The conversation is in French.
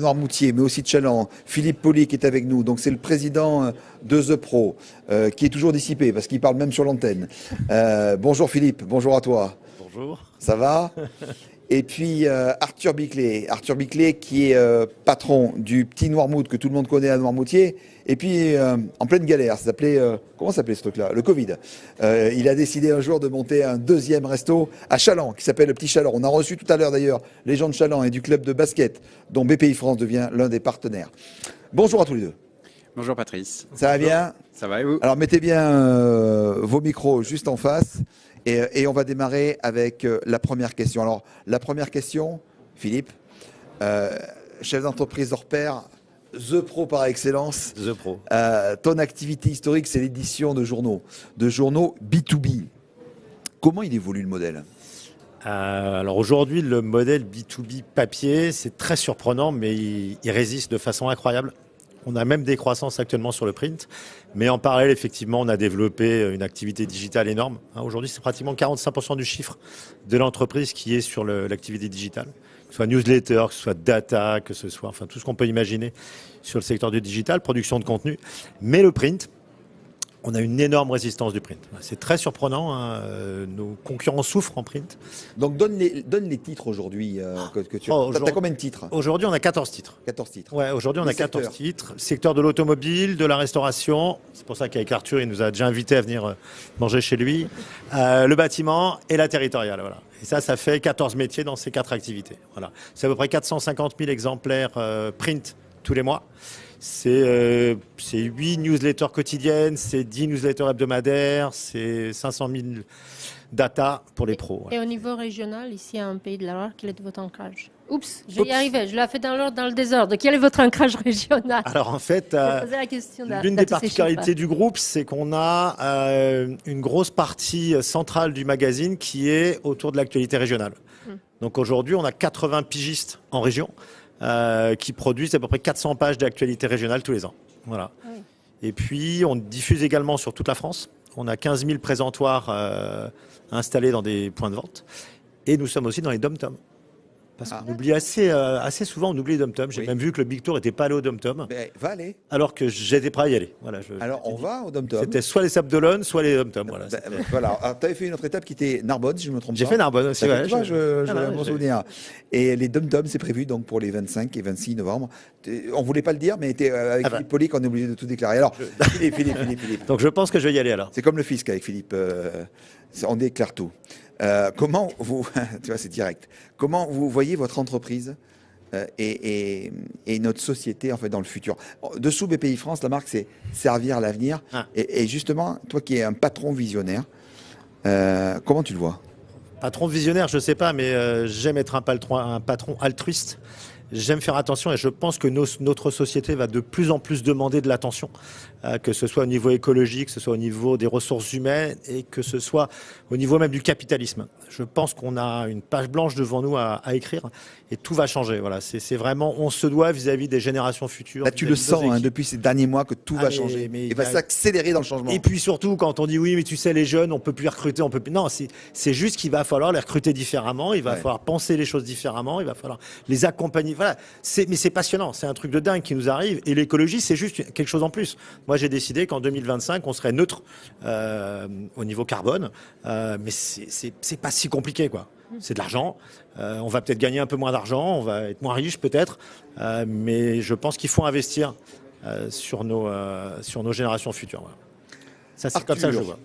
Noirmoutier, mais aussi de Chaland, Philippe Poli qui est avec nous. Donc c'est le président de The Pro, qui est toujours dissipé parce qu'il parle même sur l'antenne. Bonjour Philippe, bonjour à toi. Bonjour. Ça va? Et puis Arthur Biclet qui est patron du petit Noirmout que tout le monde connaît à Noirmoutier. Et puis en pleine galère, ça s'appelait comment s'appelait ce truc-là? Le Covid. Il a décidé un jour de monter un deuxième resto à Chaland qui s'appelle le Petit Chaland. On a reçu tout à l'heure d'ailleurs les gens de Chaland et du club de basket dont BPI France devient l'un des partenaires. Bonjour à tous les deux. Bonjour Patrice. Ça va bien? Ça va et vous? Alors mettez bien vos micros juste en face et on va démarrer avec la première question. Alors la première question, Philippe, chef d'entreprise hors pair, The Pro par excellence. The Pro. Ton activité historique, c'est l'édition de journaux B2B. Comment il évolue le modèle? Alors aujourd'hui, le modèle B2B papier, c'est très surprenant, mais il résiste de façon incroyable. On a même des croissances actuellement sur le print, mais en parallèle, effectivement, on a développé une activité digitale énorme. Aujourd'hui, c'est pratiquement 45% du chiffre de l'entreprise qui est sur l'activité digitale, que ce soit newsletter, que ce soit data, que ce soit tout ce qu'on peut imaginer sur le secteur du digital, production de contenu. Mais le print, on a une énorme résistance du print. C'est très surprenant, hein. Nos concurrents souffrent en print. Donc donne les titres aujourd'hui que tu as. T'as combien de titres? Aujourd'hui, on a 14 titres. 14 titres. Ouais, aujourd'hui, on a 14 titres. Secteur de l'automobile, de la restauration. C'est pour ça qu'avec Arthur, il nous a déjà invités à venir manger chez lui. Le bâtiment et la territoriale. Voilà. Et ça fait 14 métiers dans ces 4 activités. Voilà. C'est à peu près 450 000 exemplaires print tous les mois. C'est 8 newsletters quotidiennes, c'est 10 newsletters hebdomadaires, c'est 500 000 data pour les pros. Ouais. Et au niveau régional, ici à un pays de la Loire, quel est votre ancrage? Oups, je vais y arriver, je l'ai fait dans l'ordre, dans le désordre. Quel est votre ancrage régional? Alors en fait, l'une des particularités du groupe, c'est qu'on a une grosse partie centrale du magazine qui est autour de l'actualité régionale. Donc aujourd'hui, on a 80 pigistes en région. Qui produisent à peu près 400 pages d'actualité régionale tous les ans. Voilà. Oui. Et puis, on diffuse également sur toute la France. On a 15 000 présentoirs installés dans des points de vente. Et nous sommes aussi dans les dom-toms. Parce qu'on oublie assez souvent, on oublie les dom-toms. J'ai même vu que le Big Tour n'était pas allé au dom-tom. Va aller. Alors que j'étais prêt à y aller. Voilà, alors, on va au dom-tom. C'était soit les Sables d'Olonne, soit les dom-toms. Voilà. Voilà. Tu avais fait une autre étape qui était Narbonne, si je ne me trompe pas. J'ai fait Narbonne aussi, ouais. Je m'en souviens. Et les dom-toms, c'est prévu donc pour les 25 et 26 novembre. On ne voulait pas le dire, mais avec Philippe Poli qu'on est obligé de tout déclarer. Alors, Philippe. Donc, je pense que je vais y aller alors. C'est comme le fisc avec Philippe. On déclare tout. Comment vous, tu vois, c'est direct. Comment vous voyez votre entreprise et notre société en fait dans le futur? Dessous BPI France, la marque c'est servir l'avenir. Et justement, toi qui es un patron visionnaire, comment tu le vois? Patron visionnaire, je ne sais pas, mais j'aime être un patron altruiste. J'aime faire attention et je pense que notre société va de plus en plus demander de l'attention, que ce soit au niveau écologique, que ce soit au niveau des ressources humaines et que ce soit au niveau même du capitalisme. Je pense qu'on a une page blanche devant nous à écrire et tout va changer. Voilà, c'est vraiment, on se doit vis-à-vis des générations futures. Là, tu le sens depuis ces derniers mois que tout va changer et va s'accélérer dans le changement. Et puis surtout, quand on dit oui, mais tu sais, les jeunes, on peut plus les recruter, on peut plus. Non, c'est juste qu'il va falloir les recruter différemment, il va falloir penser les choses différemment, il va falloir les accompagner. Voilà, mais c'est passionnant, c'est un truc de dingue qui nous arrive. Et l'écologie, c'est juste quelque chose en plus. Moi, j'ai décidé qu'en 2025, on serait neutre au niveau carbone, mais c'est pas si compliqué, quoi. C'est de l'argent. On va peut-être gagner un peu moins d'argent, on va être moins riche peut-être, mais je pense qu'il faut investir sur nos générations futures. Voilà. Ça, c'est comme ça que je vois.